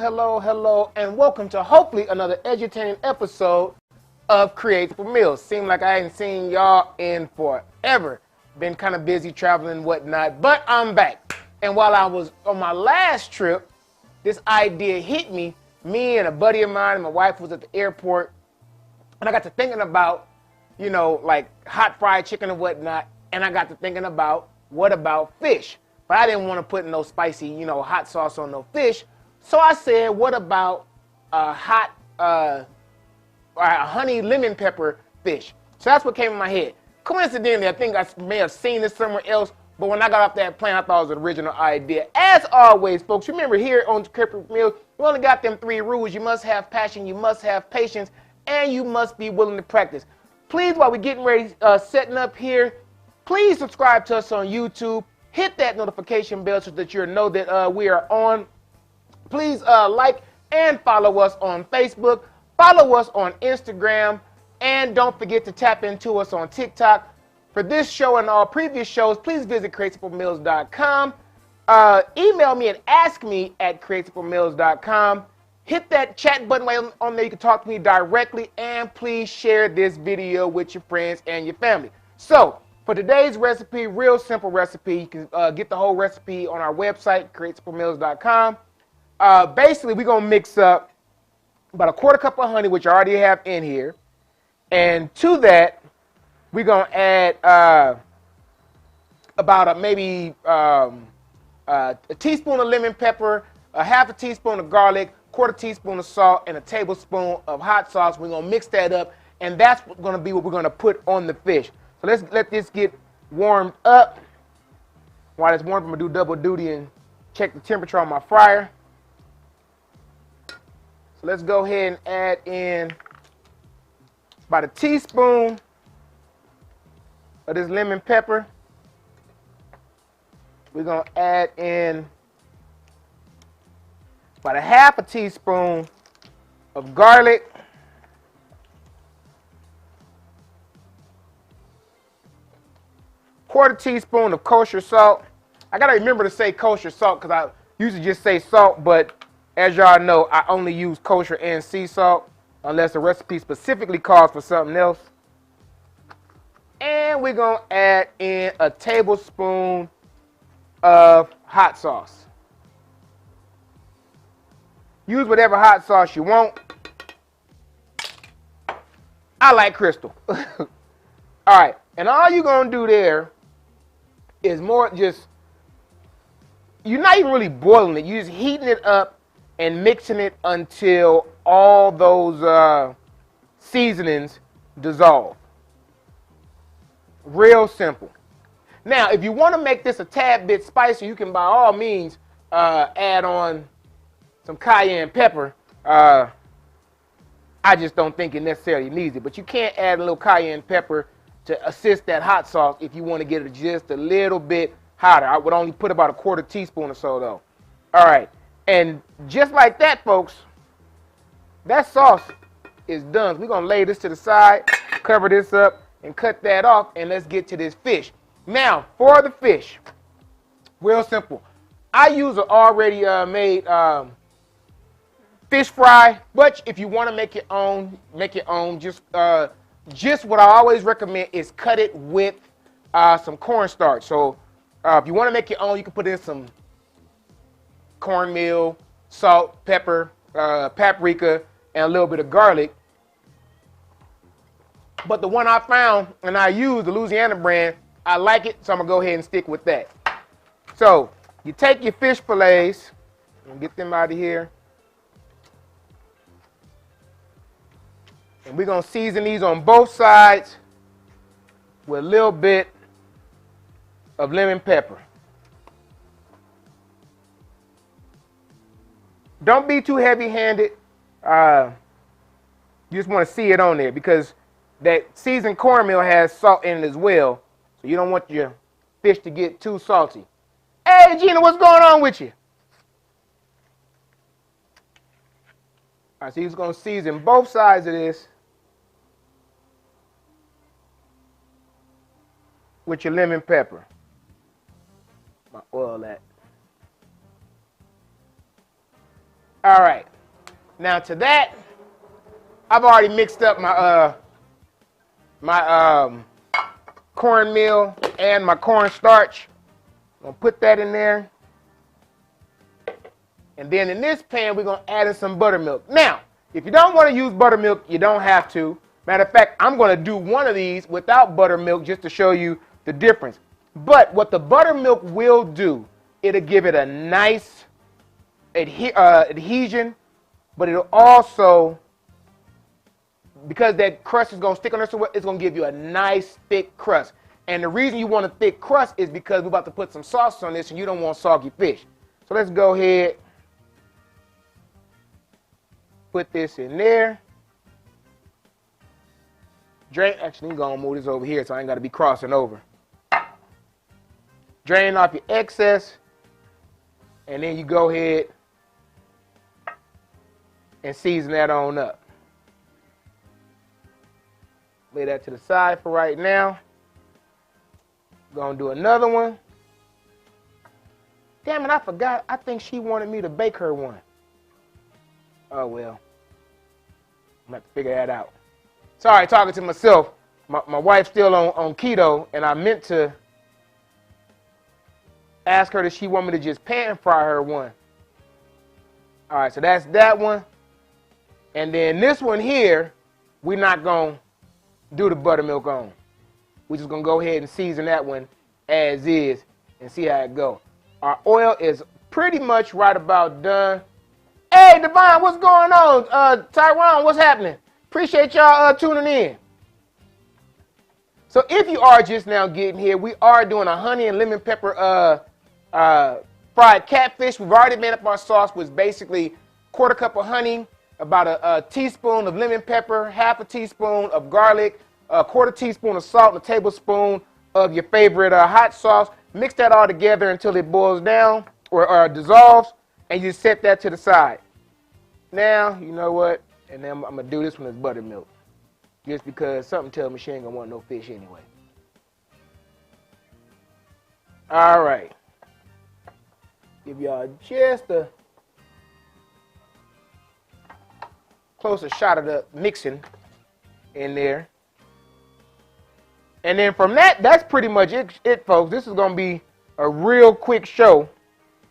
hello, and welcome to hopefully another edutaining episode of Creatable Meals. Seems like I ain't seen y'all in forever. Been kind of busy traveling and whatnot, but I'm back. And while I was on my last trip, this idea hit me. Me and a buddy of mine and my wife was at the airport, and I got to thinking about, like hot fried chicken and whatnot, and I got to thinking about, what about fish? But I didn't want to put no spicy, hot sauce on no fish. So I said, what about a honey lemon pepper fish? So that's what came in my head. Coincidentally, I think I may have seen this somewhere else, but when I got off that plane, I thought it was an original idea. As always, folks, remember here on Creatable Meals, we only got them 3 rules. You must have passion, you must have patience, and you must be willing to practice. Please, while we're getting ready, setting up here, please subscribe to us on YouTube. Hit that notification bell so that you'll know that we are on. Please like and follow us on Facebook. Follow us on Instagram. And don't forget to tap into us on TikTok. For this show and all previous shows, please visit creativemeals.com. Email me at askme@creativemeals.com. Hit that chat button right on there. You can talk to me directly. And please share this video with your friends and your family. So, for today's recipe, real simple recipe. You can get the whole recipe on our website, creativemeals.com. Basically, we're going to mix up about a 1/4 cup of honey, which I already have in here. And to that, we're going to add about a teaspoon of lemon pepper, a 1/2 teaspoon of garlic, 1/4 teaspoon of salt, and a tablespoon of hot sauce. We're going to mix that up, and that's going to be what we're going to put on the fish. So let's let this get warmed up. While it's warm, I'm going to do double duty and check the temperature on my fryer. So let's go ahead and add in about a teaspoon of this lemon pepper. We're going to add in about a 1/2 teaspoon of garlic. 1/4 teaspoon of kosher salt. I got to remember to say kosher salt because I usually just say salt, but as y'all know, I only use kosher and sea salt unless the recipe specifically calls for something else. And we're going to add in a tablespoon of hot sauce. Use whatever hot sauce you want. I like Crystal. All right, and all you're going to do there is more just, you're not even really boiling it. You're just heating it up and mixing it until all those seasonings dissolve. Real simple. Now, if you want to make this a tad bit spicy, you can by all means add on some cayenne pepper. I just don't think it necessarily needs it, but you can add a little cayenne pepper to assist that hot sauce if you want to get it just a little bit hotter. I would only put about a 1/4 teaspoon or so though. All right, and just like that, folks, that sauce is done. We're going to lay this to the side, cover this up, and cut that off, and let's get to this fish. Now, for the fish, real simple. I use an already made fish fry, but if you want to make your own, make your own. Just what I always recommend is cut it with some cornstarch. So if you want to make your own, you can put in some cornmeal, salt, pepper, paprika, and a little bit of garlic. But the one I found and I use, the Louisiana brand, I like it, so I'm going to go ahead and stick with that. So you take your fish fillets and get them out of here. And we're going to season these on both sides with a little bit of lemon pepper. Don't be too heavy-handed. You just want to see it on there because that seasoned cornmeal has salt in it as well. So you don't want your fish to get too salty. Hey, Gina, what's going on with you? All right, so you're just going to season both sides of this with your lemon pepper. My oil at. All right. Now to that, I've already mixed up my cornmeal and my cornstarch. I'm gonna put that in there. And then in this pan, we're gonna add in some buttermilk. Now, if you don't want to use buttermilk, you don't have to. Matter of fact, I'm gonna do one of these without buttermilk just to show you the difference. But what the buttermilk will do, it'll give it a nice adhesion, but it'll also, because that crust is going to stick on there, so it's going to give you a nice thick crust. And the reason you want a thick crust is because we're about to put some sauce on this and you don't want soggy fish. So let's go ahead, put this in there. Drain, actually, I'm going to move this over here so I ain't got to be crossing over. Drain off your excess, and then you go ahead and season that on up. Lay that to the side for right now. Gonna do another one. Damn it, I forgot. I think she wanted me to bake her one. Oh well. I'm gonna have to figure that out. Sorry, talking to myself. My wife's still on keto, and I meant to ask her if she want me to just pan fry her one. All right, so that's that one. And then this one here, we're not going to do the buttermilk on. We're just going to go ahead and season that one as is and see how it go. Our oil is pretty much right about done. Hey, Devon, what's going on? Tyrone, what's happening? Appreciate y'all tuning in. So if you are just now getting here, we are doing a honey and lemon pepper fried catfish. We've already made up our sauce, which is basically 1/4 cup of honey, about a teaspoon of lemon pepper, 1/2 teaspoon of garlic, 1/4 teaspoon of salt, and a tablespoon of your favorite hot sauce. Mix that all together until it boils down or dissolves, and you set that to the side. Now, you know what? And then I'm going to do this one as buttermilk, just because something tells me she ain't going to want no fish anyway. All right. Give y'all just a closer shot of the mixing in there. And then from that, that's pretty much it, folks. This is going to be a real quick show.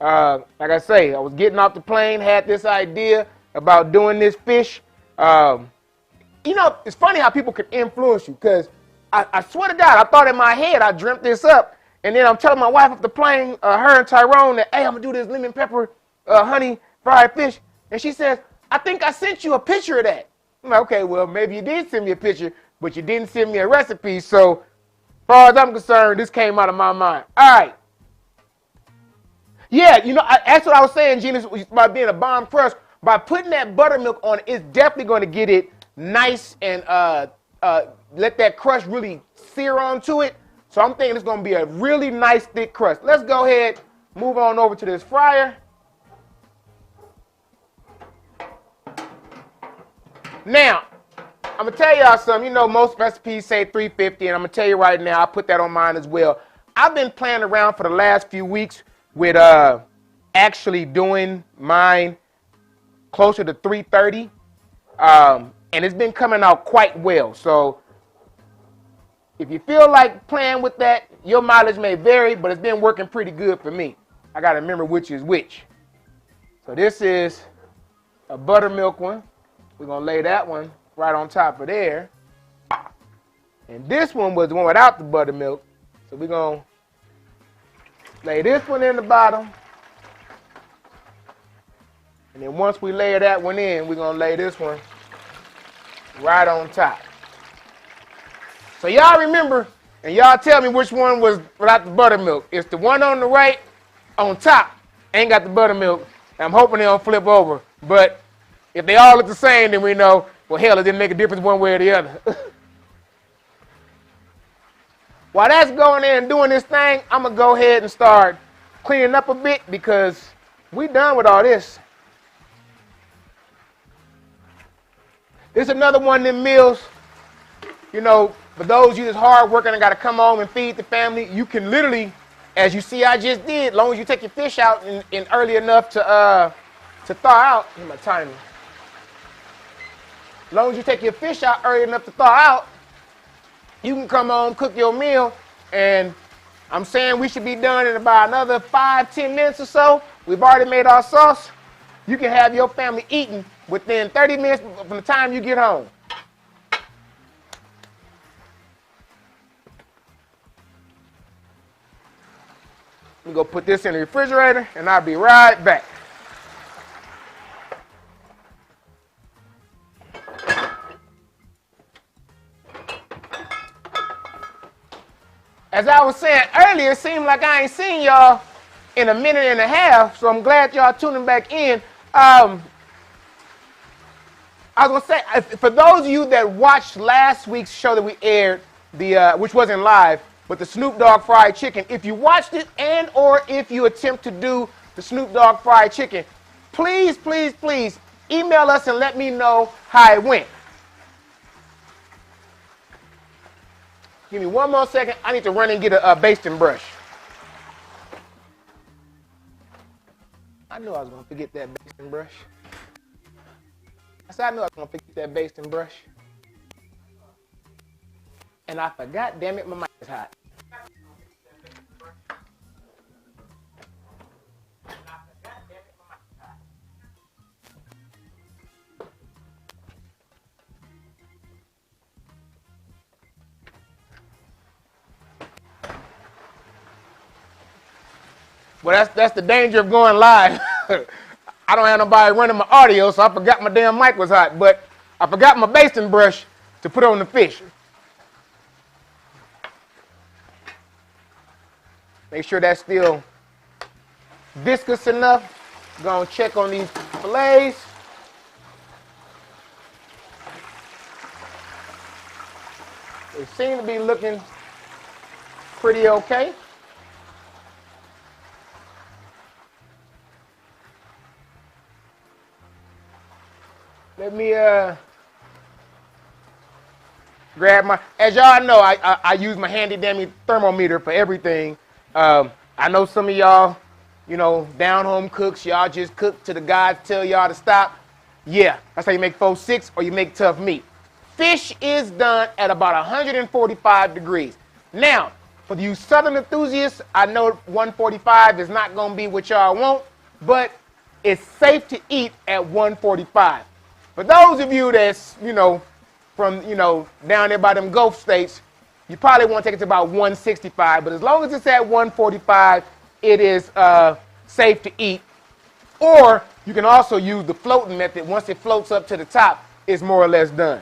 Like I say, I was getting off the plane, had this idea about doing this fish. You know, it's funny how people can influence you, because I swear to God, I thought in my head, I dreamt this up. And then I'm telling my wife off the plane, her and Tyrone, that, hey, I'm going to do this lemon pepper honey fried fish. And she says, I think I sent you a picture of that. I'm like, okay, well, maybe you did send me a picture, but you didn't send me a recipe. So, as far as I'm concerned, this came out of my mind. All right. Yeah, you know, that's what I was saying, Gina, about being a bomb crust. By putting that buttermilk on it, it's definitely going to get it nice and let that crust really sear onto it. So I'm thinking it's going to be a really nice thick crust. Let's go ahead, move on over to this fryer. Now, I'm going to tell y'all something. You know, most recipes say 350, and I'm going to tell you right now, I put that on mine as well. I've been playing around for the last few weeks with actually doing mine closer to 330, and it's been coming out quite well. So if you feel like playing with that, your mileage may vary, but it's been working pretty good for me. I got to remember which is which. So this is a buttermilk one. We're going to lay that one right on top of there. And this one was the one without the buttermilk. So we're going to lay this one in the bottom. And then once we layer that one in, we're going to lay this one right on top. So y'all remember, and y'all tell me which one was without the buttermilk. It's the one on the right, on top, ain't got the buttermilk. I'm hoping they don't flip over. But if they all look the same, then we know, well, hell, it didn't make a difference one way or the other. While that's going in and doing this thing, I'm going to go ahead and start cleaning up a bit, because we done with all this. This is another one of them meals, you know, for those of you that's hard working and got to come home and feed the family, you can literally, as you see I just did, as long as you take your fish out in early enough to to thaw out. Here's my timer. As long as you take your fish out early enough to thaw out, you can come home, cook your meal, and I'm saying we should be done in about another 5-10 minutes or so. We've already made our sauce. You can have your family eating within 30 minutes from the time you get home. Let me go put this in the refrigerator, and I'll be right back. As I was saying earlier, it seemed like I ain't seen y'all in a minute and a half, so I'm glad y'all tuning back in. I was going to say, for those of you that watched last week's show that we aired, which wasn't live, but the Snoop Dogg Fried Chicken, if you watched it and or if you attempt to do the Snoop Dogg Fried Chicken, please, please, please email us and let me know how it went. Give me one more second. I need to run and get a basting brush. I knew I was going to forget that basting brush. I knew I was going to forget that basting brush. And I forgot, damn it, my mic is hot. Well, that's the danger of going live. I don't have nobody running my audio, so I forgot my damn mic was hot. But I forgot my basting brush to put on the fish. Make sure that's still viscous enough. Go and check on these fillets. They seem to be looking pretty okay. Let me grab my, as y'all know, I use my handy dandy thermometer for everything. I know some of y'all, you know, down home cooks, y'all just cook till the guys tell y'all to stop. Yeah, that's how you make 4-6 or you make tough meat. Fish is done at about 145 degrees. Now, for you Southern enthusiasts, I know 145 is not going to be what y'all want, but it's safe to eat at 145. For those of you that's, you know, from, you know, down there by them Gulf states, you probably want to take it to about 165. But as long as it's at 145, it is safe to eat. Or you can also use the floating method. Once it floats up to the top, it's more or less done.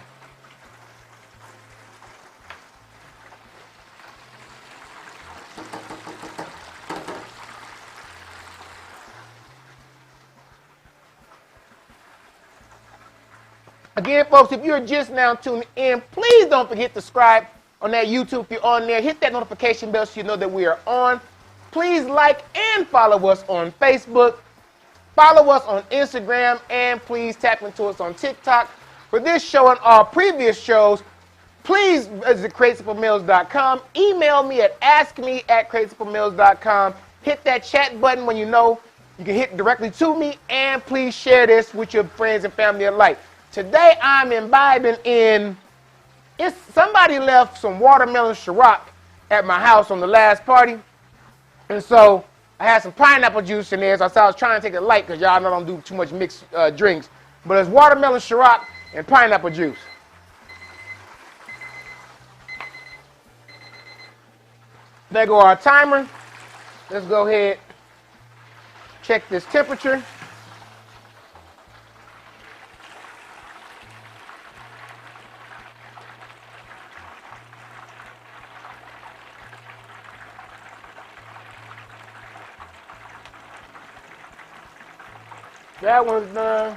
Again, folks, if you're just now tuning in, please don't forget to subscribe on that YouTube if you're on there. Hit that notification bell so you know that we are on. Please like and follow us on Facebook. Follow us on Instagram, and please tap into us on TikTok. For this show and all previous shows, please visit crazyformeals.com. Email me at askme@crazyformeals.com. Hit that chat button when you know you can hit directly to me, and please share this with your friends and family alike. Today I'm imbibing in, somebody left some watermelon Ciroc at my house on the last party. And so I had some pineapple juice in there, so I was trying to take it light because y'all know I don't do too much mixed drinks. But it's watermelon Ciroc and pineapple juice. There go our timer. Let's go ahead, check this temperature. That one's done.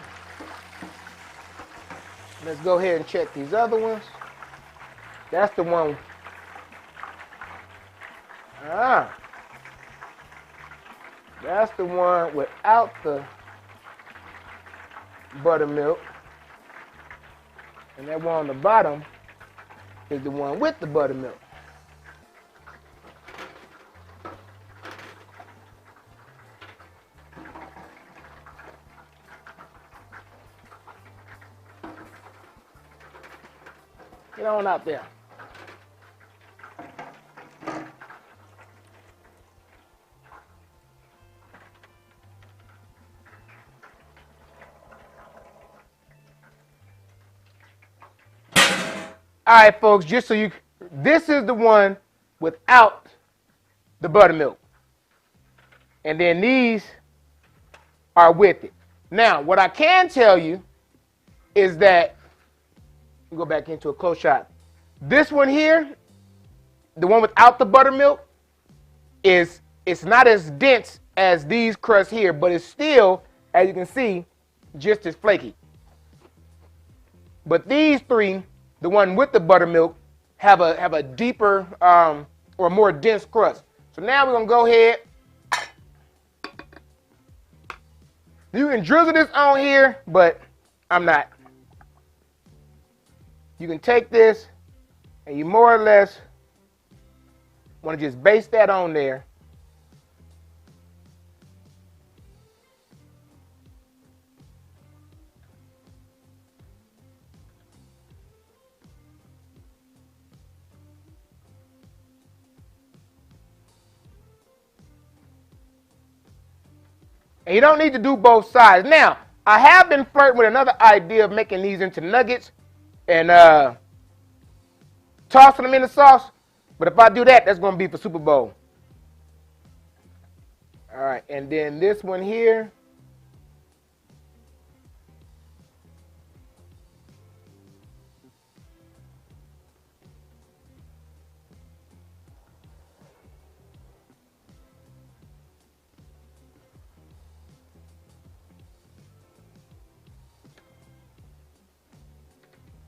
Let's go ahead and check these other ones. That's the one. That's the one without the buttermilk. And that one on the bottom is the one with the buttermilk. Get on out there. All right, folks, just so you, this is the one without the buttermilk. And then these are with it. Now, what I can tell you is that, go back into a close shot. This one here, the one without the buttermilk, it's not as dense as these crusts here, but it's still, as you can see, just as flaky. But these three, the one with the buttermilk, have a deeper or more dense crust. So now we're gonna go ahead. You can drizzle this on here, but I'm not. You can take this and you more or less want to just base that on there. And you don't need to do both sides. Now, I have been flirting with another idea of making these into nuggets and tossing them in the sauce. But if I do that, that's going to be for Super Bowl. All right, and then this one here.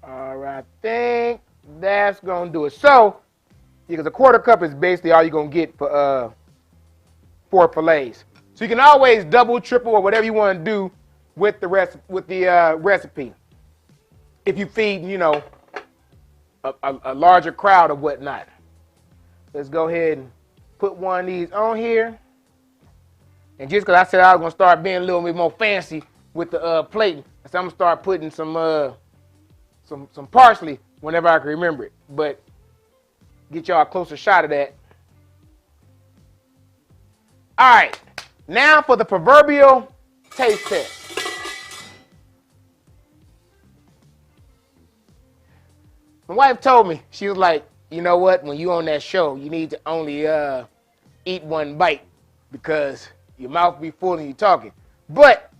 All right, I think that's going to do it. So, because a quarter cup is basically all you're going to get for 4 fillets. So you can always double, triple, or whatever you want to do with the recipe. If you feed, you know, a larger crowd or whatnot. Let's go ahead and put one of these on here. And just because I said I was going to start being a little bit more fancy with the plate, so I'm going to start putting some parsley whenever I can remember it. But get y'all a closer shot of that. All right, now for the proverbial taste test. My wife told me, she was like, you know what, when you on that show, you need to only eat one bite because your mouth be full and you talking. But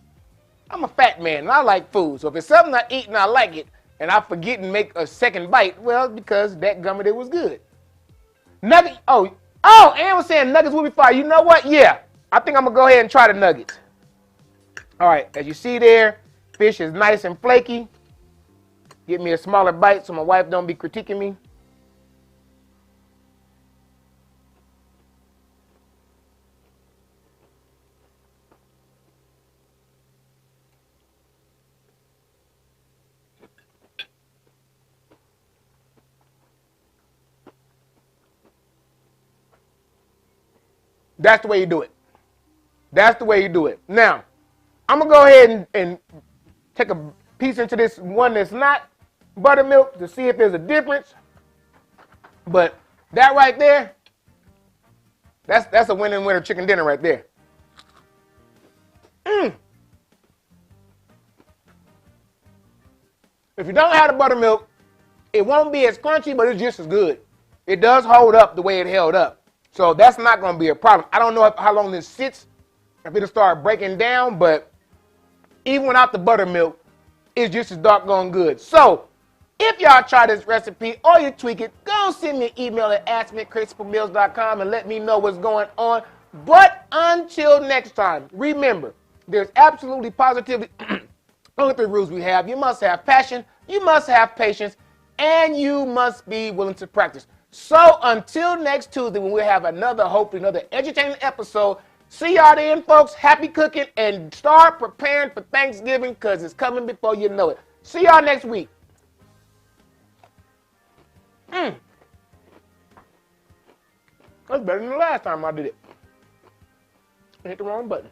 I'm a fat man and I like food. So if it's something I eat and I like it and I forget and make a second bite, well, because that gummit, it was good. Nugget, Ann was saying nuggets will be fire. You know what? Yeah, I think I'm going to go ahead and try the nuggets. All right, as you see there, fish is nice and flaky. Give me a smaller bite so my wife don't be critiquing me. That's the way you do it. That's the way you do it. Now, I'm going to go ahead and take a piece into this one that's not buttermilk to see if there's a difference. But that right there, that's a winner chicken dinner right there. If you don't have the buttermilk, it won't be as crunchy, but it's just as good. It does hold up the way it held up. So that's not going to be a problem. I don't know how long this sits, if it'll start breaking down, but even without the buttermilk, it's just as doggone good. So if y'all try this recipe or you tweak it, go send me an email at askme@crazyformeals.com and let me know what's going on. But until next time, remember, there's absolutely positively only 3 rules we have. You must have passion, you must have patience, and you must be willing to practice. So until next Tuesday when we have hopefully another entertaining episode, see y'all then, folks. Happy cooking and start preparing for Thanksgiving because it's coming before you know it. See y'all next week. That's better than the last time I did it. I hit the wrong button.